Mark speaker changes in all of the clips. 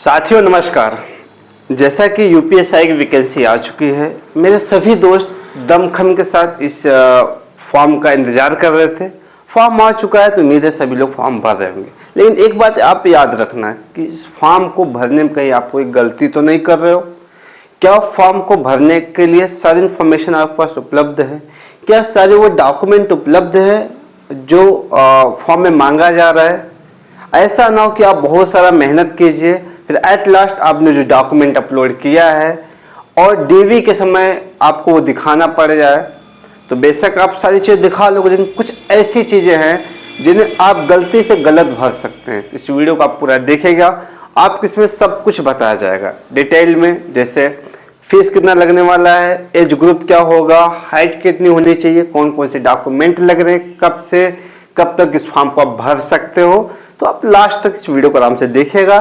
Speaker 1: साथियों नमस्कार। जैसा कि यूपीएससी की वैकेंसी आ चुकी है, मेरे सभी दोस्त दमखम के साथ इस फॉर्म का इंतज़ार कर रहे थे। फॉर्म आ चुका है तो उम्मीद है सभी लोग फॉर्म भर रहे होंगे। लेकिन एक बात आप याद रखना कि इस फॉर्म को भरने में कहीं आप कोई गलती तो नहीं कर रहे हो। क्या फॉर्म को भरने के लिए सारी इन्फॉर्मेशन आपके पास उपलब्ध है? क्या सारे वो डॉक्यूमेंट उपलब्ध है जो फॉर्म में मांगा जा रहा है? ऐसा ना हो कि आप बहुत सारा मेहनत कीजिए, फिर एट लास्ट आपने जो डॉक्यूमेंट अपलोड किया है और डीवी के समय आपको वो दिखाना पड़ जाए। तो बेशक आप सारी चीज़ दिखा लोगे, लेकिन कुछ ऐसी चीज़ें हैं जिन्हें आप गलती से गलत भर सकते हैं। तो इस वीडियो को आप पूरा देखिएगा, आपको इसमें सब कुछ बताया जाएगा डिटेल में। जैसे फीस कितना लगने वाला है, एज ग्रुप क्या होगा, हाइट कितनी होनी चाहिए, कौन कौन से डॉक्यूमेंट लग रहे हैं, कब से कब तक इस फॉर्म को आप भर सकते हो। तो आप लास्ट तक इस वीडियो को आराम से देखिएगा।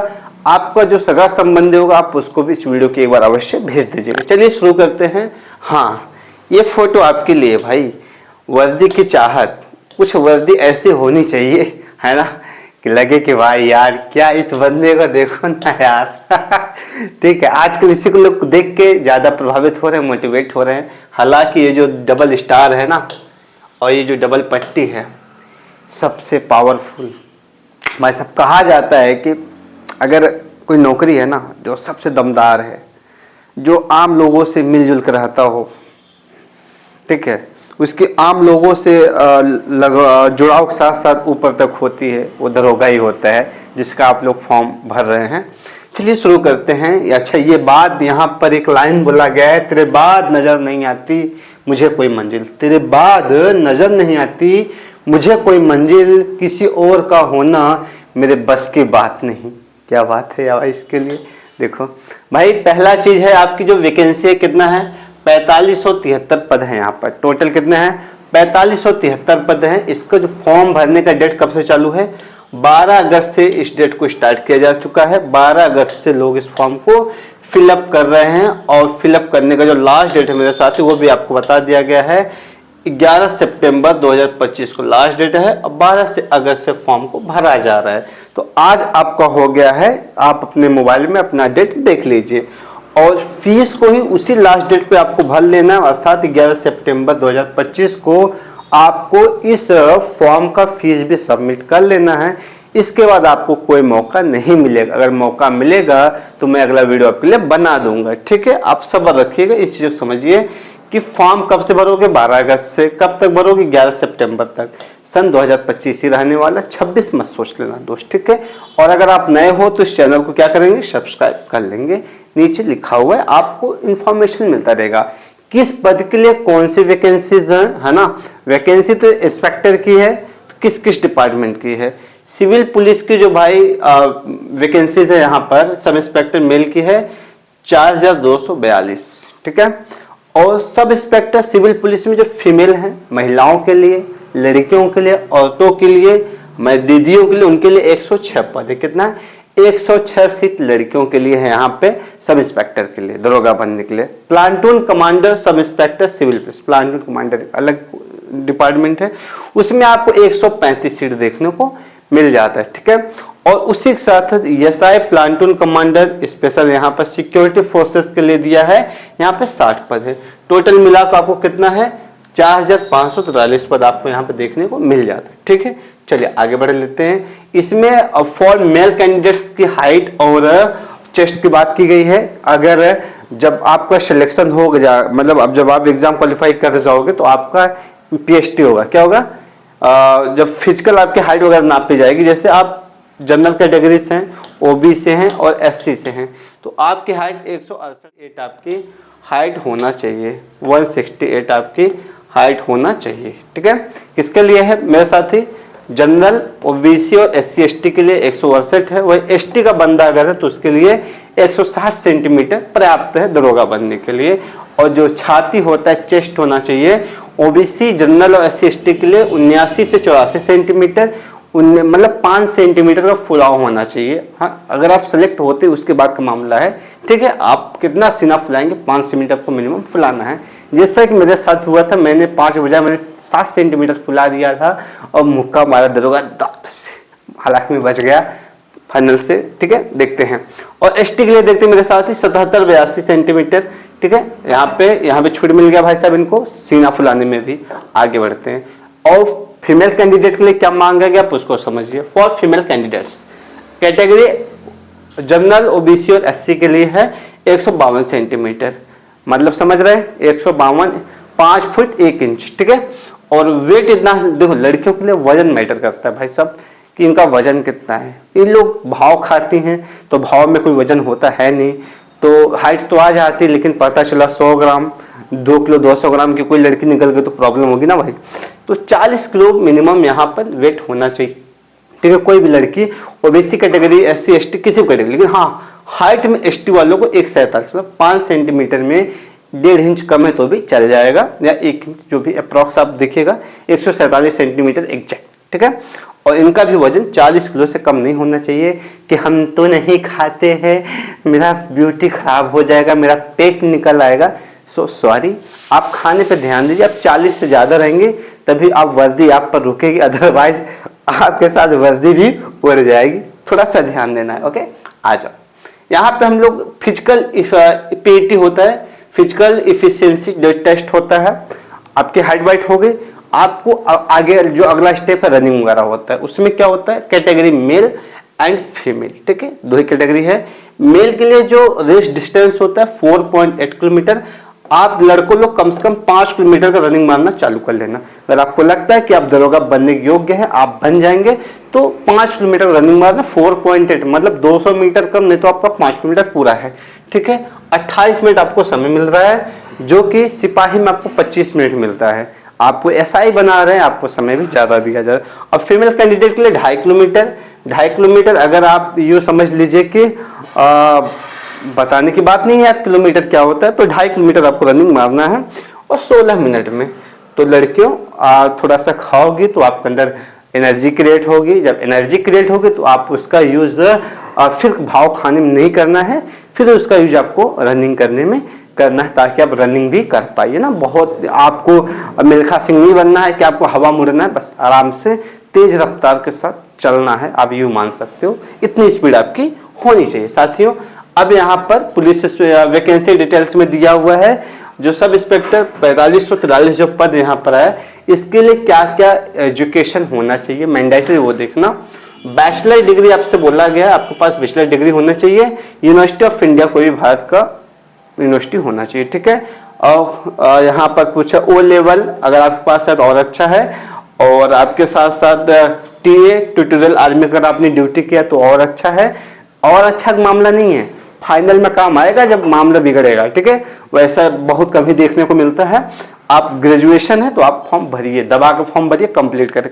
Speaker 1: आपका जो सगा संबंधी होगा आप उसको भी इस वीडियो की एक बार अवश्य भेज दीजिएगा। चलिए शुरू करते हैं। हाँ, ये फोटो आपके लिए भाई, वर्दी की चाहत। कुछ वर्दी ऐसी होनी चाहिए, है ना, कि लगे कि भाई यार क्या इस बंदे को देखो ना यार। ठीक है, आजकल इसी को लोग देख के ज़्यादा प्रभावित हो रहे हैं, मोटिवेट हो रहे हैं। हालांकि ये जो डबल स्टार है ना और ये जो डबल पट्टी है सबसे पावरफुल। भाई सब कहा जाता है कि अगर कोई नौकरी है ना जो सबसे दमदार है, जो आम लोगों से मिलजुल कर रहता हो, ठीक है, उसकी आम लोगों से जुड़ाव के साथ साथ ऊपर तक होती है, वो दरोगा ही होता है जिसका आप लोग फॉर्म भर रहे हैं। चलिए शुरू करते हैं। अच्छा, ये बात यहाँ पर एक लाइन बोला गया है, तेरे बाद नज़र नहीं आती मुझे कोई मंजिल। तेरे बाद नज़र नहीं आती मुझे कोई मंजिल, किसी और का होना मेरे बस की बात नहीं। क्या बात है यार इसके लिए। देखो भाई, पहला चीज़ है आपकी जो वैकेंसी कितना है, 4573 पद हैं यहाँ पर। टोटल कितने हैं? 4573 पद हैं। इसका जो फॉर्म भरने का डेट कब से चालू है? 12 अगस्त से इस डेट को स्टार्ट किया जा चुका है। 12 अगस्त से लोग इस फॉर्म को फिलअप कर रहे हैं और फिलअप करने का जो लास्ट डेट है मेरे साथ ही वो भी आपको बता दिया गया है। 11 सितंबर 2025 को लास्ट डेट है और 12 से अगस्त से फॉर्म को भरा जा रहा है। तो आज आपका हो गया है, आप अपने मोबाइल में अपना डेट देख लीजिए और फीस को ही उसी लास्ट डेट पे आपको भर लेना है, अर्थात 11 सितंबर 2025 को आपको इस फॉर्म का फीस भी सबमिट कर लेना है। इसके बाद आपको कोई मौका नहीं मिलेगा। अगर मौका मिलेगा तो मैं अगला वीडियो आपके लिए बना दूंगा। ठीक है, आप सब्र रखिएगा, इस चीज़ को समझिए कि फॉर्म कब से भरोगे? 12 अगस्त से। कब तक भरोगे? 11 सितंबर तक। सन 2025 ही रहने वाला, 26 मत सोच लेना दोस्त। ठीक है, और अगर आप नए हो तो इस चैनल को क्या करेंगे, सब्सक्राइब कर लेंगे। नीचे लिखा हुआ है, आपको इन्फॉर्मेशन मिलता रहेगा किस पद के लिए कौन सी वैकेंसीज है ना। वैकेंसी तो इंस्पेक्टर की है, तो किस किस डिपार्टमेंट की है। सिविल पुलिस की जो भाई वैकेंसीज है यहाँ पर, सब इंस्पेक्टर मेल की है 4242। ठीक है, और सब इंस्पेक्टर सिविल पुलिस में जो फीमेल हैं, महिलाओं के लिए, लड़कियों के लिए, औरतों के लिए, दीदियों के लिए, उनके लिए 106 पद है। कितना है? 106 सीट लड़कियों के लिए है यहाँ पे सब इंस्पेक्टर के लिए, दरोगा बनने के लिए। Platoon commander sub inspector civil police, platoon commander अलग डिपार्टमेंट है, उसमें आपको 135 सीट देखने को मिल जाता है। ठीक है, और उसी के साथ एसआई प्लाटून कमांडर स्पेशल यहाँ पर सिक्योरिटी फोर्सेस के लिए दिया है, यहाँ पे 60 पद है। टोटल मिलाकर आपको कितना है? 4543 पद आपको यहाँ पे देखने को मिल जाता है। ठीक है, चलिए आगे बढ़ लेते हैं। इसमें फॉर मेल कैंडिडेट्स की हाइट और चेस्ट की बात की गई है। अगर जब आपका सिलेक्शन हो गया, मतलब अब जब आप एग्जाम क्वालिफाई कर जाओगे तो आपका पीएचटी होगा। क्या होगा? जब फिजिकल आपकी हाइट वगैरह नापी जाएगी, जैसे आप जनरल कैटेगरी से हैं, ओबी से हैं और एससी से हैं, तो आपकी हाइट 168 आपकी हाइट होना चाहिए, 168 आपकी हाइट होना चाहिए। ठीक है, किसके लिए है मेरे साथी? जनरल, ओबीसी और एससी एसटी के लिए 168 है। वही एसटी का बंदा अगर है तो उसके लिए 160 सेंटीमीटर पर्याप्त है दरोगा बनने के लिए। और जो छाती होता है, चेस्ट होना चाहिए, ओबीसी, जनरल और एससी एसटी के लिए 79 से 84 सेंटीमीटर, मतलब 5 सेंटीमीटर का फुलाव होना चाहिए। हाँ, अगर आप सेलेक्ट होते उसके बाद का मामला है। ठीक है, आप कितना सीना फुलाएंगे? 5 सेंटीमीटर को मिनिमम फुलाना है। जैसा कि मेरे साथ हुआ था, मैंने 5 बजाय मैंने 7 सेंटीमीटर फुला दिया था और मुक्का मारा दरोगा दांत से, हालांकि मैं बच गया। फाइनल से, ठीक है, देखते हैं। और एसटी के लिए देखते हैं मेरे साथ ही 77-82 सेंटीमीटर, ठीक है। यहाँ पे छूट मिल गया भाई साहब इनको सीना फुलाने में भी। आगे बढ़ते हैं। और फीमेल कैंडिडेट के लिए क्या मांगा गया आप उसको समझिए। For female candidates category general, OBC और एससी के लिए है 152 सेंटीमीटर, मतलब समझ रहे हैं 152, 5 फुट 1 इंच, ठीक है। और वेट इतना, देखो लड़कियों के लिए वजन मैटर करता है भाई साहब कि इनका वजन कितना है। इन लोग भाव खाती हैं तो भाव में कोई वजन होता है नहीं, तो हाइट तो आ जाती है, लेकिन पता चला 100 ग्राम 2 किलो 200 ग्राम की कोई लड़की निकल गई तो प्रॉब्लम होगी ना भाई। तो 40 किलो मिनिमम यहाँ पर वेट होना चाहिए, ठीक है। कोई भी लड़की ओबीसी कैटेगरी, एससी एसटी किसी भी कैटेगरी, लेकिन हाँ हाइट में एसटी वालों को 147 में 5 सेंटीमीटर में 1.5 इंच कम है तो भी चल जाएगा, या 1 इंच जो भी अप्रॉक्स आप देखिएगा 147 सेंटीमीटर एग्जैक्ट, ठीक है। और इनका भी वजन 40 किलो से कम नहीं होना चाहिए कि हम तो नहीं खाते हैं, मेरा ब्यूटी खराब हो जाएगा, मेरा पेट निकल आएगा। सो सॉरी, आप खाने पे ध्यान दीजिए। आप 40 से ज़्यादा रहेंगे तभी आप वर्दी आप पर रुकेगी, अदरवाइज आपके साथ वर्दी भी उड़ जाएगी। थोड़ा सा ध्यान देना है, ओके। आ जाओ यहाँ पे हम लोग फिजिकल पीईटी होता है, फिजिकल इफिशियंसी टेस्ट होता है। आपकी हाइट वाइट हो गई, आपको आगे जो अगला स्टेप है रनिंग वगैरह होता है। उसमें क्या होता है कैटेगरी मेल एंड फीमेल, ठीक है, दो ही कैटेगरी है। मेल के लिए जो रेस डिस्टेंस होता है 4.8 किलोमीटर, आप लड़कों लोग कम से कम 5 किलोमीटर का रनिंग मारना चालू कर लेना। अगर आपको लगता है कि आप दरोगा बनने के योग्य है, आप बन जाएंगे, तो 5 किलोमीटर रनिंग मारना। 4.8 मतलब 200 मीटर कम, नहीं तो आपका 5 किलोमीटर पूरा है, ठीक है। 28 मिनट आपको समय मिल रहा है, जो कि सिपाही में आपको 25 मिनट मिलता है। आपको एसआई बना रहे हैं, आपको समय भी ज़्यादा दिया जा रहा है। और फीमेल कैंडिडेट के लिए 2.5 किलोमीटर, अगर आप यूँ समझ लीजिए कि बताने की बात नहीं है यार किलोमीटर क्या होता है, तो 2.5 किलोमीटर आपको रनिंग मारना है और 16 मिनट में। तो लड़कियों थोड़ा सा खाओगी तो आपके अंदर एनर्जी क्रिएट होगी। जब एनर्जी क्रिएट होगी तो आप उसका यूज़ फिर भाव खाने में नहीं करना है, फिर उसका यूज आपको रनिंग करने में करना है, ताकि आप रनिंग भी कर पाइए ना। बहुत आपको मिल्खा सिंह नहीं बनना है कि आपको हवा मुड़ना है, बस आराम से तेज रफ्तार के साथ चलना है, आप यूँ मान सकते हो। इतनी स्पीड आपकी होनी चाहिए साथियों। अब यहाँ पर पुलिस वैकेंसी डिटेल्स में दिया हुआ है, जो सब इंस्पेक्टर 4543 जो पद यहाँ पर है, इसके लिए क्या क्या एजुकेशन होना चाहिए मैंडेटरी वो देखना। बैचलर डिग्री आपसे बोला गया है, आपके पास बैचलर डिग्री होना चाहिए। यूनिवर्सिटी ऑफ इंडिया कोई भी भारत का यूनिवर्सिटी होना चाहिए, ठीक है। और यहाँ पर पूछा ओ लेवल अगर आपके पास है तो और अच्छा है। और आपके साथ साथ टीए ट्यूटोरियल आर्मी अगर आपने ड्यूटी किया तो और अच्छा है। और अच्छा मामला नहीं है, फाइनल में काम आएगा जब मामला बिगड़ेगा, ठीक है। वैसा बहुत कभी देखने को मिलता है। आप ग्रेजुएशन है तो आप फॉर्म भरिए, दबा के फॉर्म भरिए, कंप्लीट करें।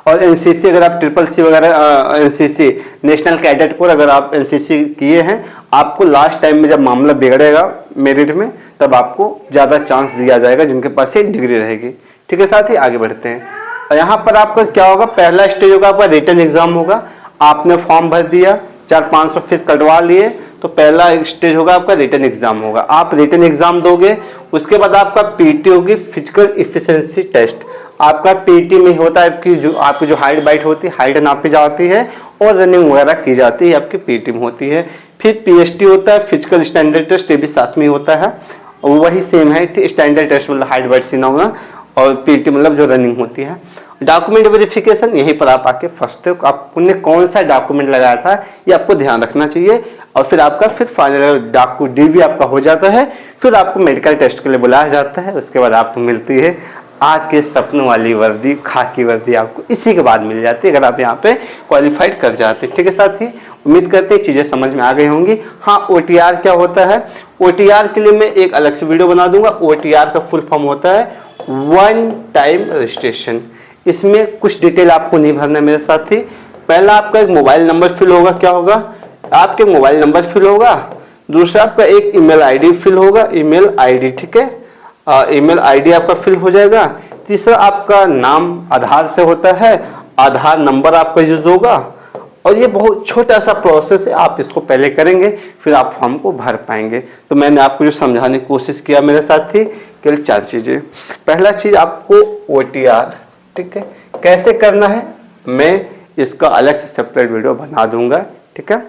Speaker 1: और एनसीसी अगर आप CCC वगैरह एनसीसी नेशनल कैडेट कोर अगर आप एनसीसी किए हैं, आपको लास्ट टाइम में जब मामला बिगड़ेगा मेरिट में, तब आपको ज़्यादा चांस दिया जाएगा जिनके पास ये डिग्री रहेगी, ठीक है। साथ ही आगे बढ़ते हैं। और यहाँ पर आपका क्या होगा, पहला स्टेज होगा आपका रिटन एग्जाम होगा। आपने फॉर्म भर दिया, 400-500 फीस कटवा लिए, तो पहला स्टेज होगा आपका रिटन एग्जाम होगा। आप रिटन एग्जाम दोगे, उसके बाद आपका पीटी होगी, फिजिकल इफिशिएंसी टेस्ट। आपका पीटी में होता है कि जो आपकी जो हाइट बाइट होती है, हाइट नापी जाती है और रनिंग वगैरह की जाती है, आपकी पीटी में होती है। फिर पीएसटी होता है, फिजिकल स्टैंडर्ड टेस्ट, ये भी साथ में होता है, वही सेम है। स्टैंडर्ड टेस्ट मतलब हाइट बाइट सीना होना, और पीटी मतलब जो रनिंग होती है। डॉक्यूमेंट वेरिफिकेशन, यहीं पर आप आके फंसते हो, आपने कौन सा डॉक्यूमेंट लगाया था ये आपको ध्यान रखना चाहिए। और फिर आपका फिर फाइनल डीवी आपका हो जाता है, फिर आपको मेडिकल टेस्ट के लिए बुलाया जाता है। उसके बाद आपको मिलती है आज के सपनों वाली वर्दी, खाकी वर्दी आपको इसी के बाद मिल जाती है, अगर आप यहाँ पे क्वालिफाइड कर जाते हैं, ठीक है। साथ ही उम्मीद करते हैं चीज़ें समझ में आ गई होंगी। हाँ, OTR क्या होता है, OTR के लिए मैं एक अलग से वीडियो बना दूंगा। OTR का फुल फॉर्म होता है वन टाइम रजिस्ट्रेशन। इसमें कुछ डिटेल आपको नहीं भरना मेरे साथ ही। पहला आपका एक मोबाइल नंबर फिल होगा, क्या होगा, आपके मोबाइल नंबर फिल होगा। दूसरा आपका एक ईमेल आईडी फिल होगा, ईमेल आईडी, ठीक है, ईमेल आईडी आपका फिल हो जाएगा। तीसरा आपका नाम आधार से होता है, आधार नंबर आपका यूज होगा। और ये बहुत छोटा सा प्रोसेस है, आप इसको पहले करेंगे फिर आप फॉर्म को भर पाएंगे। तो मैंने आपको जो समझाने की कोशिश किया मेरे साथ ही, केवल 4 चीज़ें। पहला चीज़ आपको OTR, ठीक है, कैसे करना है मैं इसका अलग से सेपरेट वीडियो बना दूंगा, ठीक है।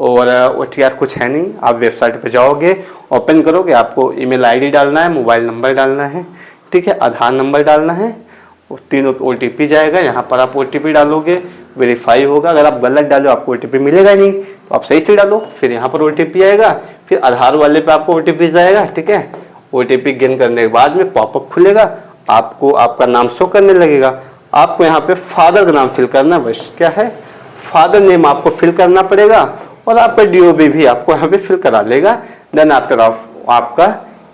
Speaker 1: और OTR कुछ है नहीं, आप वेबसाइट पे जाओगे, ओपन करोगे, आपको ईमेल आईडी डालना है, मोबाइल नंबर डालना है, ठीक है, आधार नंबर डालना है, और 3 OTP जाएगा। यहाँ पर आप OTP डालोगे, वेरीफाई होगा। अगर आप गलत डालो आपको OTP मिलेगा नहीं, तो आप सही से डालो। फिर यहाँ पर OTP आएगा, फिर आधार वाले पे आपको OTP जाएगा, ठीक है। OTP गेन करने के बाद में पॉपअप खुलेगा, आपको आपका नाम शो करने लगेगा। आपको यहाँ पे फादर का नाम फिल करना, बस क्या है, फादर नेम आपको फिल करना पड़ेगा, और आपका DOB भी आपको यहाँ पे फिल करा लेगा। देन आफ्टर आपका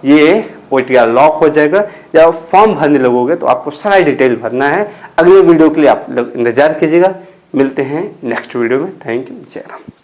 Speaker 1: ये OTR लॉक हो जाएगा। जब फॉर्म भरने लगोगे तो आपको सारा डिटेल भरना है। अगले वीडियो के लिए आप लोग इंतजार कीजिएगा। मिलते हैं नेक्स्ट वीडियो में। थैंक यू, जय राम।